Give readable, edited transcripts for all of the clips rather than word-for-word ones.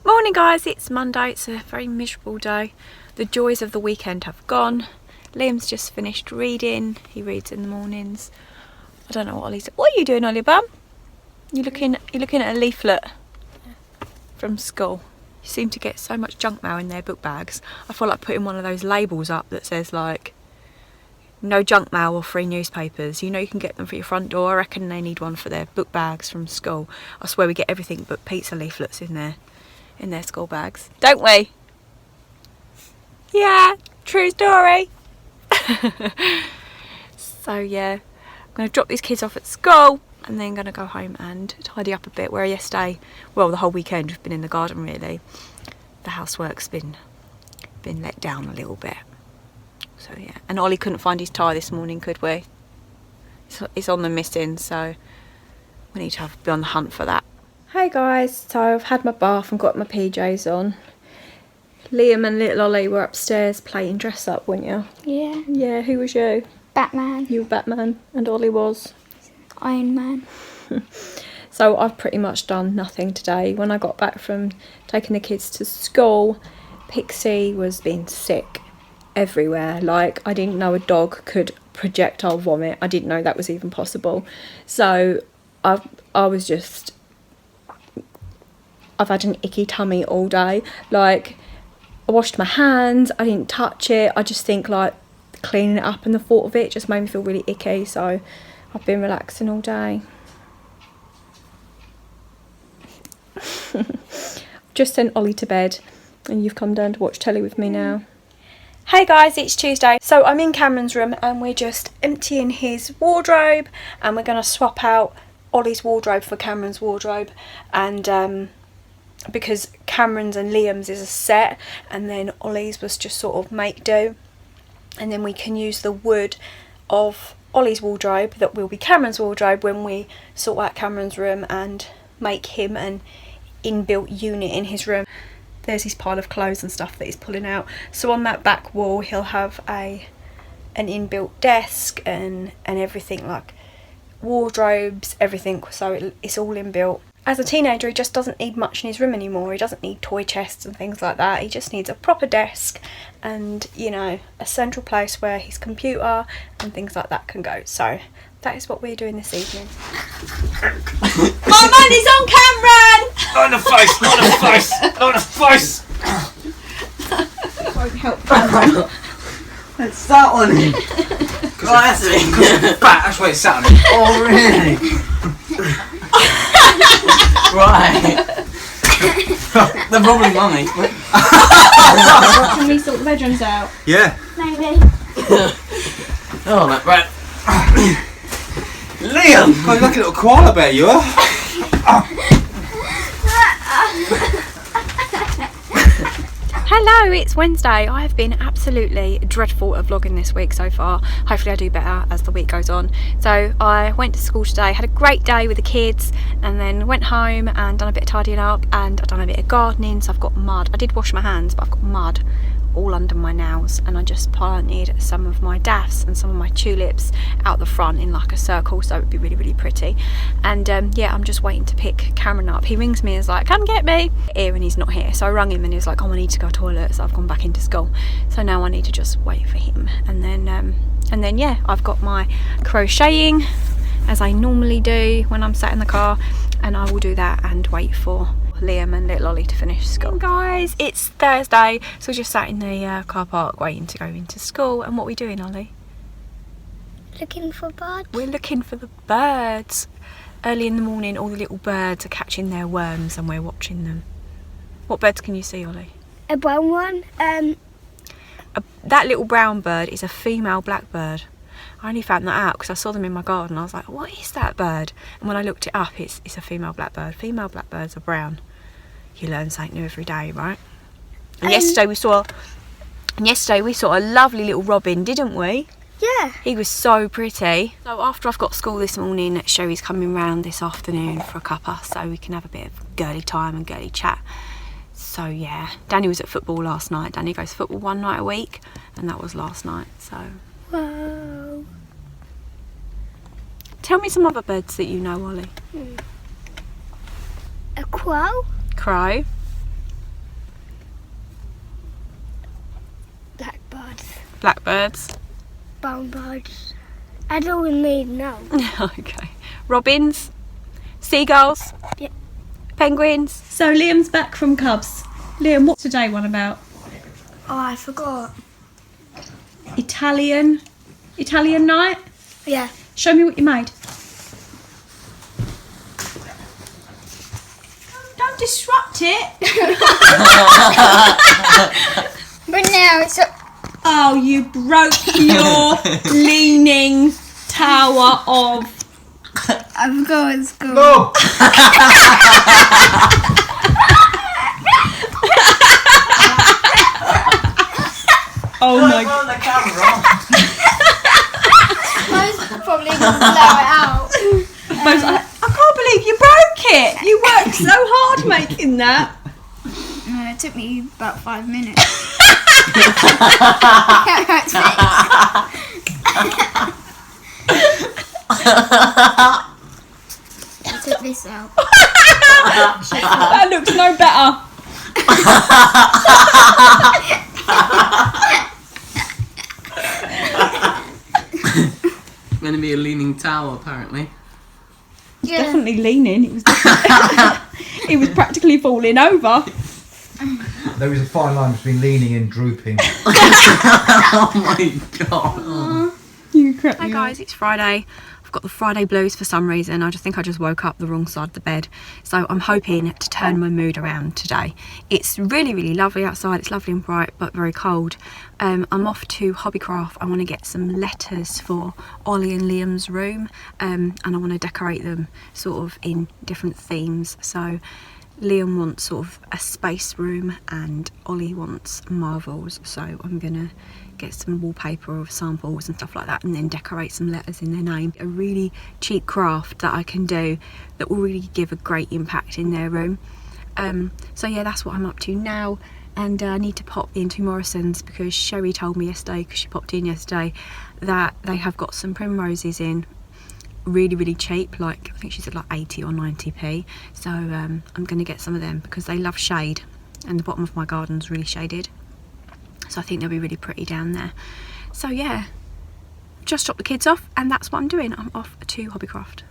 Morning guys, it's Monday. It's a very miserable day. The joys of the weekend have gone. Liam's just finished reading. He reads in the mornings. I don't know what Ollie's... What are you doing, Ollie bum? You're looking at a leaflet from school. You seem to get so much junk mail in their book bags. I feel like putting one of those labels up that says like no junk mail or free newspapers. You know, you can get them for your front door. I reckon they need one for their book bags from school. I swear we get everything but pizza leaflets in their school bags, don't we? Yeah, true story. So yeah, I'm going to drop these kids off at school and then going to go home and tidy up a bit. Where yesterday, well, the whole weekend we've been in the garden really. The housework's been let down a little bit. So yeah, and Ollie couldn't find his tie this morning, could we? It's on the missing, so we need to be on the hunt for that. Hey guys, so I've had my bath and got my PJs on. Liam and little Ollie were upstairs playing dress up, weren't you? Yeah. Yeah, who was you? Batman. You were Batman and Ollie was? Iron Man. So I've pretty much done nothing today. When I got back from taking the kids to school, Pixie was being sick everywhere. Like, I didn't know a dog could projectile vomit. I didn't know that was even possible. So I was just... I've had an icky tummy all day. Like, I washed my hands, I didn't touch it. I just think like cleaning it up and the thought of it just made me feel really icky. So I've been relaxing all day. Just sent Ollie to bed and you've come down to watch telly with me now. Hey guys, it's Tuesday. So I'm in Cameron's room and we're just emptying his wardrobe and we're going to swap out Ollie's wardrobe for Cameron's wardrobe. And because Cameron's and Liam's is a set and then Ollie's was just sort of make do, and then we can use the wood of Ollie's wardrobe that will be Cameron's wardrobe when we sort out Cameron's room and make him an inbuilt unit in his room. There's his pile of clothes and stuff that he's pulling out, so on that back wall he'll have an inbuilt desk and everything, like wardrobes, everything, so it's all inbuilt. As a teenager, he just doesn't need much in his room anymore. He doesn't need toy chests and things like that. He just needs a proper desk and, you know, a central place where his computer and things like that can go. So that is what we're doing this evening. My money's on Cameron! Not in the face, not in the face, not in the face! Won't help Cameron. It's that one. Because it's fat, that's why it's sat on it. Oh, really? Right. They're probably mummy. Can we sort the bedrooms out? Yeah. Maybe. Oh, no, right. Liam! God, you're like a little koala bear, you are. Hello, it's Wednesday. I have been absolutely dreadful at vlogging this week so far. Hopefully I do better as the week goes on. So I went to school today, had a great day with the kids, and then went home and done a bit of tidying up, and I've done a bit of gardening, so I've got mud. I did wash my hands, but I've got mud all under my nails, and I just planted some of my daffs and some of my tulips out the front in like a circle, so it would be really, really pretty. And yeah, I'm just waiting to pick Cameron up. He rings me and is like, come get me here, and he's not here. So I rung him and he was like, oh, I need to go to the toilet, so I've gone back into school. So now I need to just wait for him, and then yeah, I've got my crocheting as I normally do when I'm sat in the car, and I will do that and wait for Liam and little Ollie to finish school. Hey guys, it's Thursday, so we're just sat in the car park waiting to go into school. And what are we doing, Ollie? Looking for birds. We're looking for the birds. Early in the morning, all the little birds are catching their worms and we're watching them. What birds can you see, Ollie? A brown one. That little brown bird is a female blackbird. I only found that out because I saw them in my garden. I was like, what is that bird? And when I looked it up, it's a female blackbird. Female blackbirds are brown. You learn something new every day, right? And yesterday we saw a lovely little robin, didn't we? Yeah. He was so pretty. So after I've got school this morning, Sherry's coming round this afternoon for a cuppa, so we can have a bit of girly time and girly chat. So yeah, Danny was at football last night. Danny goes to football one night a week, and that was last night, so. Whoa. Tell me some other birds that you know, Ollie. A crow. Crow. Blackbirds. Brown birds. I don't need now. Okay. Robins. Seagulls. Yeah. Penguins. So Liam's back from Cubs. Liam, what's today one about? Oh, I forgot. Italian night? Yeah. Show me what you made. Don't disrupt it. But now it's up. Oh, you broke your leaning tower of... I forgot it's good. No! Oh my... on the camera. Most probably going to blow it out. I can't believe you broke it. You worked so hard making that. No, it took me about 5 minutes. I took this out. That looks no better. Meant to be a leaning tower, apparently. Yeah. Definitely leaning. It was practically falling over. There is a fine line between leaning and drooping. Oh my god. Hi guys, it's Friday. I've got the Friday blues for some reason. I just think I just woke up the wrong side of the bed. So I'm hoping to turn my mood around today. It's really, really lovely outside. It's lovely and bright, but very cold. I'm off to Hobbycraft. I want to get some letters for Ollie and Liam's room. And I want to decorate them sort of in different themes. So Liam wants sort of a space room and Ollie wants marvels. So I'm gonna get some wallpaper of samples and stuff like that and then decorate some letters in their name. A really cheap craft that I can do that will really give a great impact in their room. So yeah, that's what I'm up to now, and I need to pop into Morrison's because Sherry told me yesterday, because she popped in yesterday, that they have got some primroses in really, really cheap, like I think she said like 80 or 90p. So I'm going to get some of them because they love shade and the bottom of my garden's really shaded. So I think they'll be really pretty down there. So yeah, just dropped the kids off and that's what I'm doing. I'm off to Hobbycraft.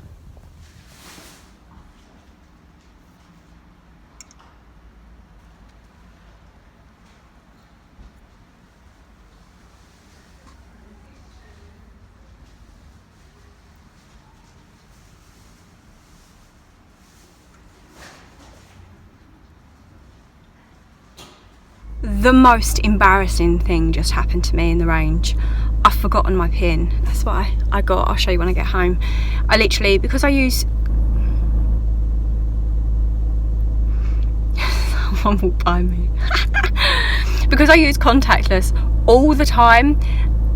The most embarrassing thing just happened to me in the range. I've forgotten my pin. That's why I'll show you when I get home. I literally, because I use... Someone walked by me. Because I use contactless all the time,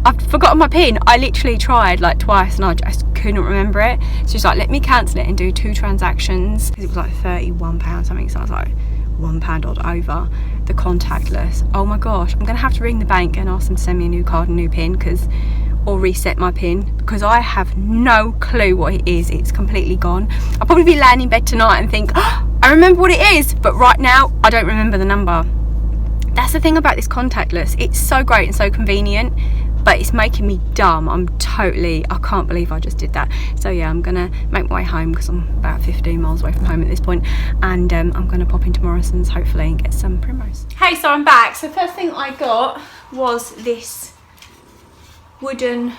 I've forgotten my pin. I literally tried like twice and I just couldn't remember it. So she's like, let me cancel it and do 2 transactions. Because it was like £31 something, so I was like, £1 odd over the contactless. Oh my gosh, I'm gonna have to ring the bank and ask them to send me a new card and new pin, or reset my pin, because I have no clue what it is. It's completely gone. I'll probably be laying in bed tonight and think, oh, I remember what it is, but right now I don't remember the number. That's the thing about this contactless. It's so great and so convenient, but it's making me dumb. I can't believe I just did that. So yeah, I'm gonna make my way home because I'm about 15 miles away from home at this point, and I'm gonna pop into Morrison's hopefully and get some primrose. Hey, so I'm back. So first thing I got was this wooden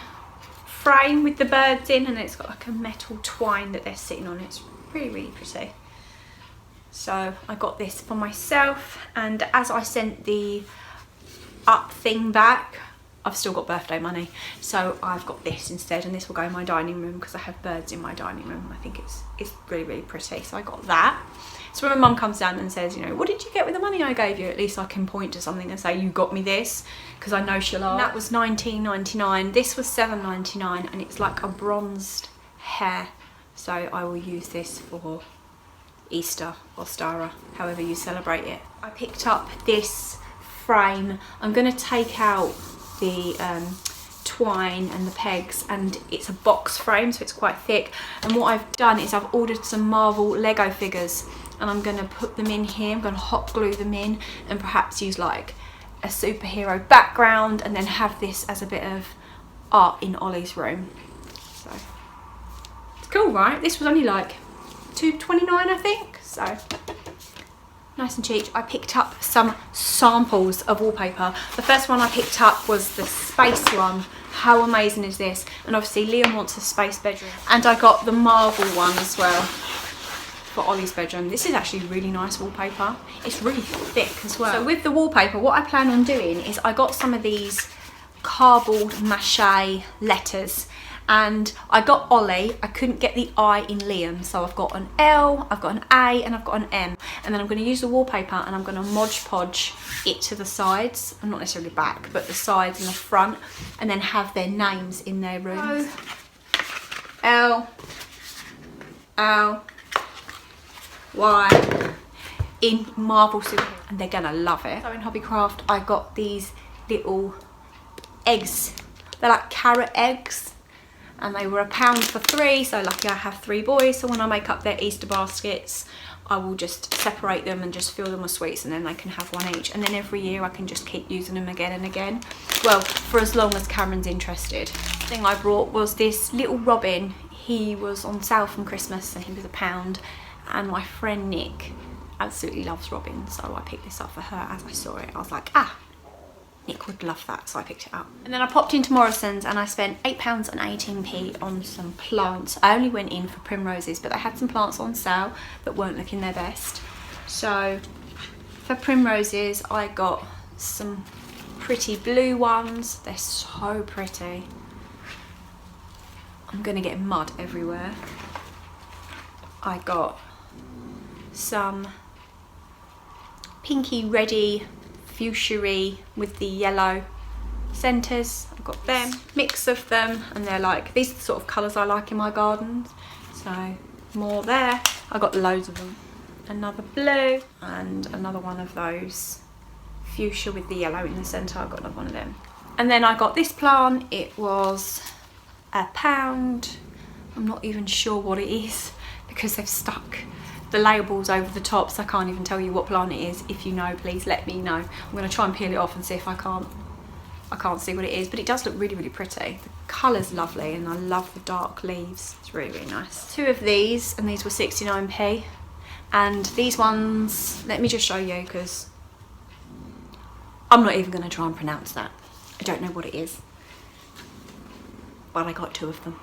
frame with the birds in, and it's got like a metal twine that they're sitting on. It's really, really pretty. So I got this for myself, and as I sent the up thing back, I've still got birthday money, so I've got this instead, and this will go in my dining room because I have birds in my dining room. I think it's really, really pretty, so I got that. So when my mum comes down and says, you know, what did you get with the money I gave you, at least I can point to something and say, you got me this, because I know she'll ask. That was £19.99, this was £7.99, and it's like a bronzed hair, so I will use this for Easter or Stara, however you celebrate it. I picked up this frame. I'm going to take out the twine and the pegs, and it's a box frame, so it's quite thick. And what I've done is I've ordered some Marvel Lego figures, and I'm going to put them in here. I'm going to hot glue them in and perhaps use like a superhero background and then have this as a bit of art in Ollie's room. So it's cool, right? This was only like $2.29 I think, so nice and cheap. I picked up some samples of wallpaper. The first one I picked up was the space one. How amazing is this? And obviously Liam wants a space bedroom. And I got the Marvel one as well for Ollie's bedroom. This is actually really nice wallpaper. It's really thick as well. So with the wallpaper, what I plan on doing is I got some of these cardboard mache letters. And I got Ollie, I couldn't get the I in Liam, so I've got an L, I've got an A, and I've got an M. And then I'm going to use the wallpaper and I'm going to Mod Podge it to the sides, and not necessarily back, but the sides and the front, and then have their names in their rooms. L, L, Y, in Marvel Super, and they're going to love it. So in Hobbycraft, I got these little eggs. They're like carrot eggs. And they were £1 for 3, so lucky I have 3 boys, so when I make up their Easter baskets I will just separate them and just fill them with sweets, and then they can have one each, and then every year I can just keep using them again and again, well, for as long as Cameron's interested. The thing I brought was this little robin. He was on sale from Christmas and he was £1, and my friend Nick absolutely loves robins, so I picked this up for her. As I saw it I was like, ah, Nick would love that, so I picked it up. And then I popped into Morrison's and I spent £8.18 on some plants. I only went in for primroses, but they had some plants on sale that weren't looking their best. So for primroses I got some pretty blue ones. They're so pretty. I'm gonna get mud everywhere. I got some pinky reddy fuchsia with the yellow centres. I've got them, mix of them, and they're like, these are the sort of colours I like in my gardens, so more there. I got loads of them. Another blue and another one of those fuchsia with the yellow in the centre. I got another one of them. And then I got this plant. It was £1. I'm not even sure what it is because they've stuck the labels over the top, so I can't even tell you what plant it is. If you know, please let me know. I'm going to try and peel it off and see if I can't see what it is, but it does look really, really pretty. The colour's lovely and I love the dark leaves. It's really, really nice. 2 of these, and these were 69p. And these ones, let me just show you because I'm not even going to try and pronounce that. I don't know what it is, but I got 2 of them.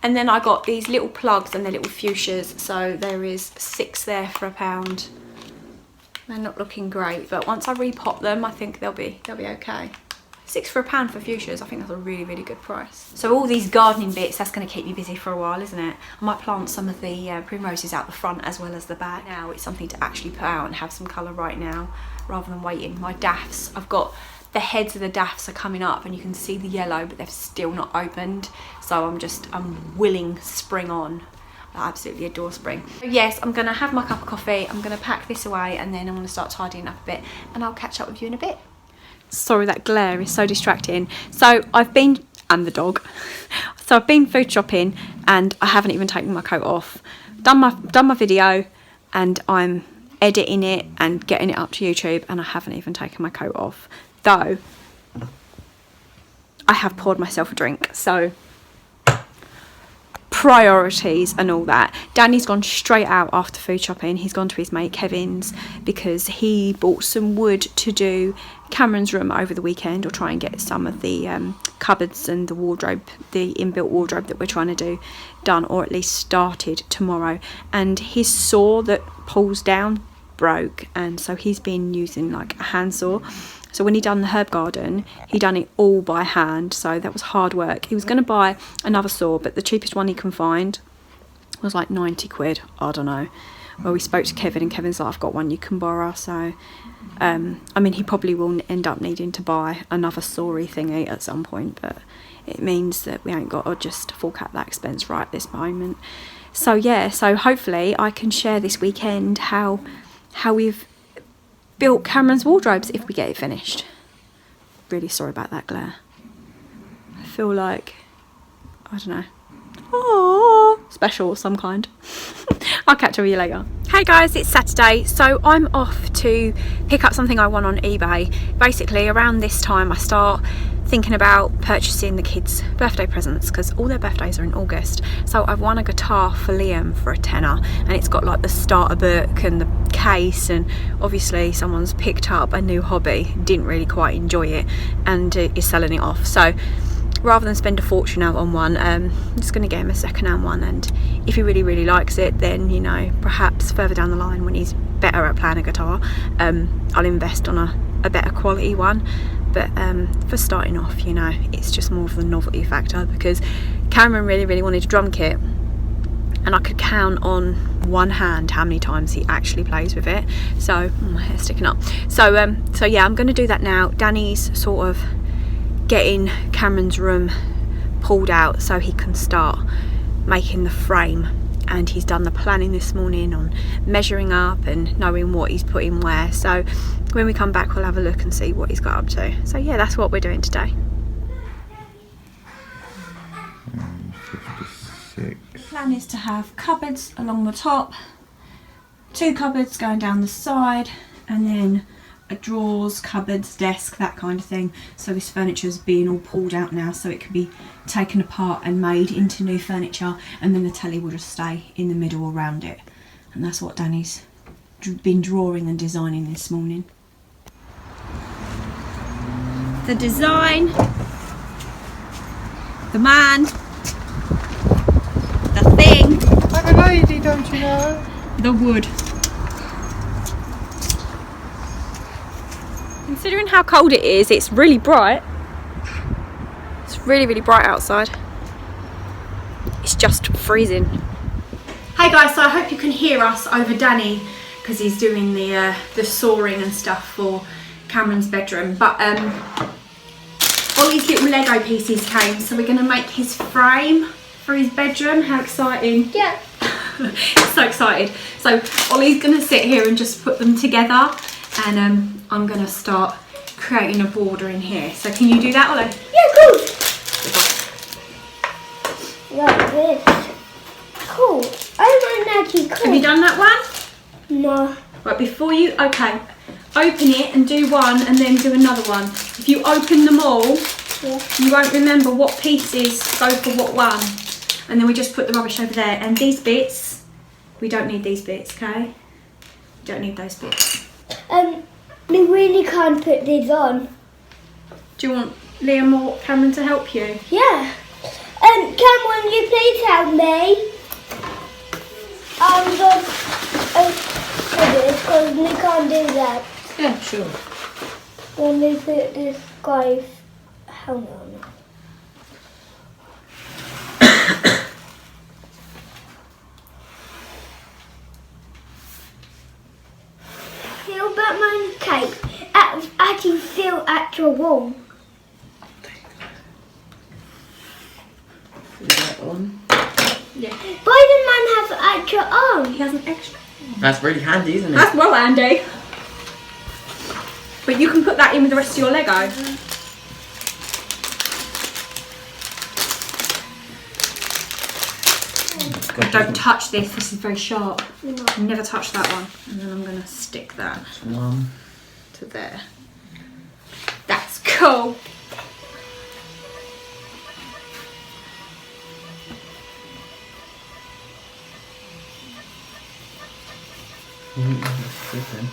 And then I got these little plugs and they're little fuchsias, so there is 6 there for £1. They're not looking great, but once I repot them I think they'll be okay. 6 for £1 for fuchsias, I think that's a really, really good price. So all these gardening bits, that's going to keep me busy for a while, isn't it? I might plant some of the primroses out the front as well as the back. Now it's something to actually put out and have some colour right now rather than waiting. My daffs, I've got the heads of the daffs are coming up and you can see the yellow, but they've still not opened, so I'm willing spring on. I absolutely adore spring. So yes, I'm gonna have my cup of coffee, I'm gonna pack this away, and then I'm gonna start tidying up a bit, and I'll catch up with you in a bit. Sorry, that glare is so distracting. So I've been, and the dog, so I've been food shopping and I haven't even taken my coat off. Done my video and I'm editing it and getting it up to YouTube, and I haven't even taken my coat off. Though I have poured myself a drink, so priorities and all that. Danny's gone straight out after food shopping. He's gone to his mate Kevin's because he bought some wood to do Cameron's room over the weekend, or try and get some of the cupboards and the wardrobe, the inbuilt wardrobe that we're trying to do done, or at least started tomorrow. And his saw that pulls down broke, and so he's been using like a handsaw. So when he done the herb garden, he done it all by hand, so that was hard work. He was going to buy another saw, but the cheapest one he can find was like 90 quid, I don't know. Well, we spoke to Kevin and Kevin's like, I've got one you can borrow, so I mean, he probably will end up needing to buy another sawy thingy at some point, but it means that we ain't got to just fork out that expense right this moment. So yeah, so hopefully I can share this weekend how we've built Cameron's wardrobes if we get it finished. Really sorry about that glare. I feel like, I don't know. Oh. special of some kind. I'll catch up with you later. Hey guys, it's Saturday, so I'm off to pick up something I want on eBay. Basically, around this time I start thinking about purchasing the kids' birthday presents because all their birthdays are in August. So I've won a guitar for Liam for a tenner, and it's got like the starter book and the case, and obviously someone's picked up a new hobby, didn't really quite enjoy it, and is selling it off. So rather than spend a fortune out on one, I'm just going to get him a second-hand one, and if he really likes it, then, you know, perhaps further down the line when he's better at playing a guitar, I'll invest on a better quality one. But for starting off, you know, it's just more of the novelty factor, because Cameron really wanted a drum kit, and I could count on one hand how many times he actually plays with it. So my hair's sticking up. So yeah, I'm going to do that now. Danny's sort of getting Cameron's room pulled out so he can start making the frame, and he's done the planning this morning on measuring up and knowing what he's putting where. So when we come back, we'll have a look and see what he's got up to. So yeah, that's what we're doing today. 56. The plan is to have cupboards along the top, 2 cupboards going down the side, and then a drawers, cupboards, desk, that kind of thing. So this furniture's being all pulled out now, so it can be taken apart and made into new furniture, and then the telly will just stay in the middle around it. And that's what Danny's been drawing and designing this morning. The design, the man, the thing, I'm a lady, don't you know? the wood. Considering how cold it is, it's really bright. It's really bright outside. It's just freezing. Hey guys, so I hope you can hear us over Danny, because he's doing the sawing and stuff for Cameron's bedroom. But all these little Lego pieces came, so we're going to make his frame for his bedroom. How exciting. Yeah. So excited. So Ollie's going to sit here and just put them together, and I'm going to start creating a border in here. So can you do that, Ollie? Yeah, cool. Like this. Cool. I want to cool. Have you done that one? No. Right, before you, okay, open it and do one and then do another one. If you open them all, Yeah. you won't remember what pieces go for what one. And then we just put the rubbish over there. And these bits, we don't need these bits, okay? We don't need those bits. We really can't put these on. Do you want Liam or Cameron to help you? Yeah. Cameron, you please help me? Because we can't do that. Yeah, sure. When we put this guy's helmet on. Feel Batman's cape. Actually feel at your wall. Yeah. Spider-Man has an extra arm. He has an extra. That's really handy, isn't it? That's well handy. But you can put that in with the rest of your Lego. Don't touch this. This is very sharp. No. Never touch that one. And then I'm going to stick that One. to there. That's cool. That's good then.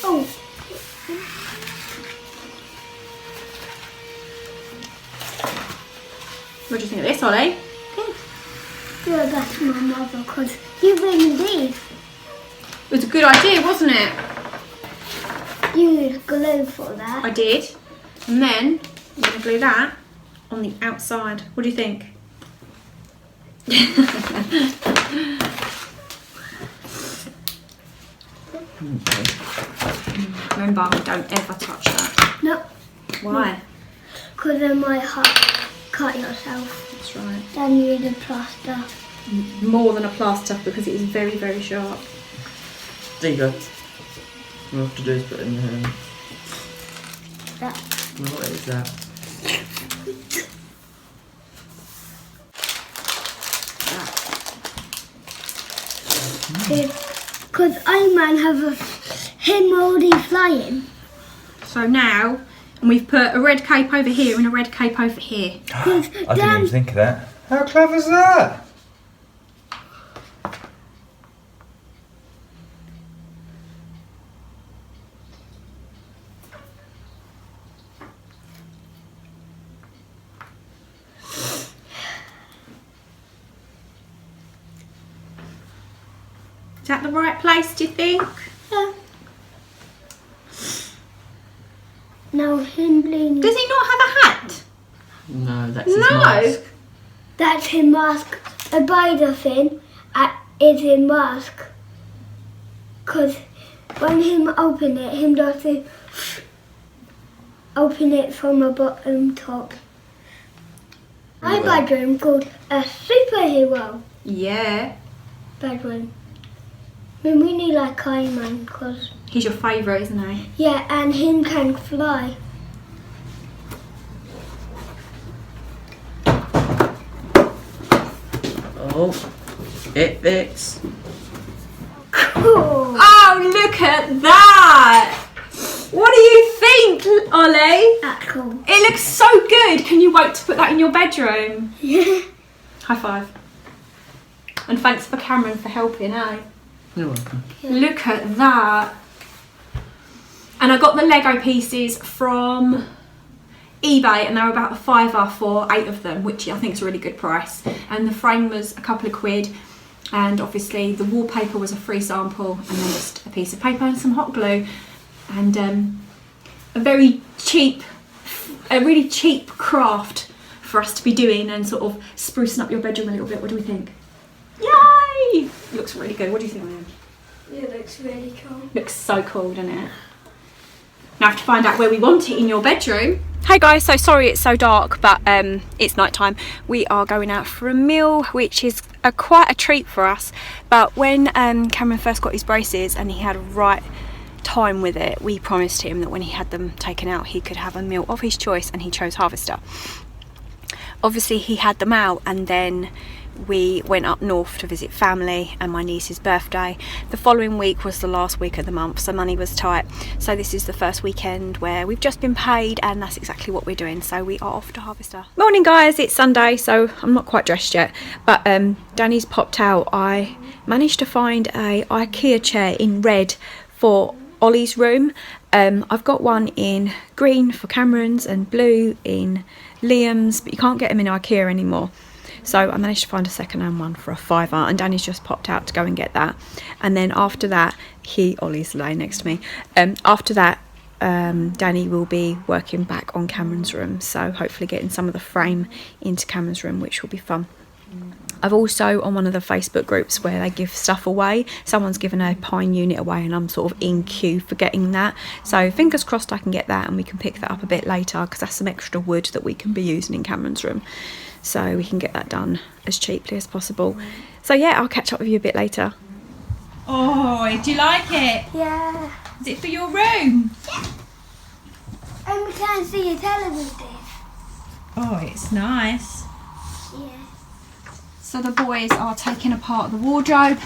Oh. What do you think of this, Ollie? Yeah, that's my mother, because you bring these. It was a good idea, wasn't it? You use glue for that. I did. And then I'm going to glue that on the outside. What do you think? Remember, don't ever touch that. No, Why? because then might cut yourself. That's right. Then you need a plaster. More than a plaster, because it is very, very sharp. There you go. All you have to do is put it in your hand. That. What is that? Because I'm Man have him already flying. So now, and we've put a red cape over here and a red cape over here. I didn't even think of that. How clever's that? Is that the right place, do you think? Yeah. Now him bleeding. Does he not have a hat? No, that's his No. mask. That's his mask. A spider thing is his mask. Because when him open it, him does to open it from a bottom top. My bedroom called a superhero Yeah. bedroom. I really like Iron Man because, He's your favourite, isn't he? yeah, and him can fly. Oh, it fits. Cool. Oh, look at that! What do you think, Ollie? That's cool. It looks so good. Can you wait to put that in your bedroom? Yeah. High five. And thanks for Cameron for helping, eh? You're welcome. Look at that. And I got the Lego pieces from eBay and they were about a £5 for 8 of them, which I think is a really good price. And the frame was a couple of quid. And obviously the wallpaper was a free sample and then just a piece of paper and some hot glue. And a really cheap craft for us to be doing and sort of sprucing up your bedroom a little bit. What do we think? Yay! Looks really good. What do you think, William? It looks really cool. Looks so cool, doesn't it? Now I have to find out where we want it in your bedroom. Hey guys, so sorry it's so dark, but it's night time. We are going out for a meal, which is quite a treat for us. But when Cameron first got his braces and he had a right time with it, we promised him that when he had them taken out, he could have a meal of his choice, and he chose Harvester. Obviously he had them out, and then we went up north to visit family and my niece's birthday. The following week was the last week of the month, so money was tight. So this is the first weekend where we've just been paid, and that's exactly what we're doing. So we are off to Harvester. Morning guys, it's Sunday, so I'm not quite dressed yet, but Danny's popped out. I managed to find a IKEA chair in red for Ollie's room. I've got one in green for Cameron's and blue in Liam's, but you can't get them in IKEA anymore. So I managed to find a second-hand one for a £5, and Danny's just popped out to go and get that. And then after that, Ollie's laying next to me. After that, Danny will be working back on Cameron's room, so hopefully getting some of the frame into Cameron's room, which will be fun. I've also, on one of the Facebook groups where they give stuff away, someone's given a pine unit away, and I'm sort of in queue for getting that. So fingers crossed I can get that and we can pick that up a bit later, because that's some extra wood that we can be using in Cameron's room. So we can get that done as cheaply as possible. So yeah, I'll catch up with you a bit later. Oh, do you like it? Yeah. Is it for your room? And we can see a television. Oh, it's nice. Yeah. So the boys are taking apart the wardrobe.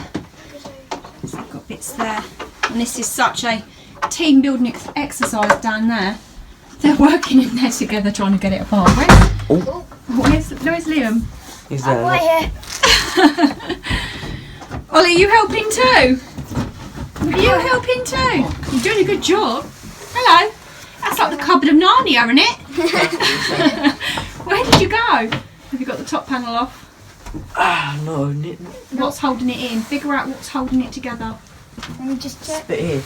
So I've got bits there. And this is such a team building exercise down there. They're working in there together trying to get it apart. Where's Liam? He's I'm right here. Ollie, you helping too? Are you helping too? You're doing a good job. Hello. That's like the cupboard of Narnia, isn't it? Where did you go? Have you got the top panel off? No, What's holding it in? Figure out what's holding it together. Let me just check. bit here.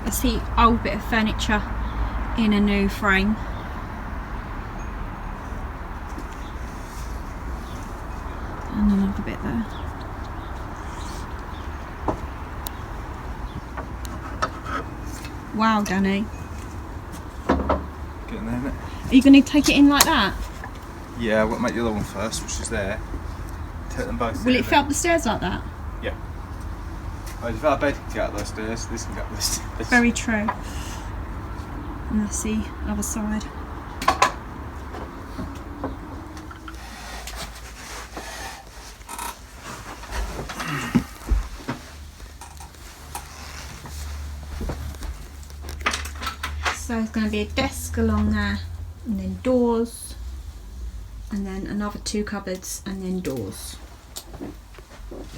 That's the old bit of furniture in a new frame. And another bit there. Wow, Danny. Getting there, innit? Are you going to take it in like that? Yeah, I've got to make the other one first, which is there. Take them both. Will in it fit up the stairs like that? Yeah. Well, if our bed can get up those stairs, this can get up those stairs. Very true. And that's the other side. So there's going to be a desk along there, and then doors, and then another 2 cupboards, and then doors.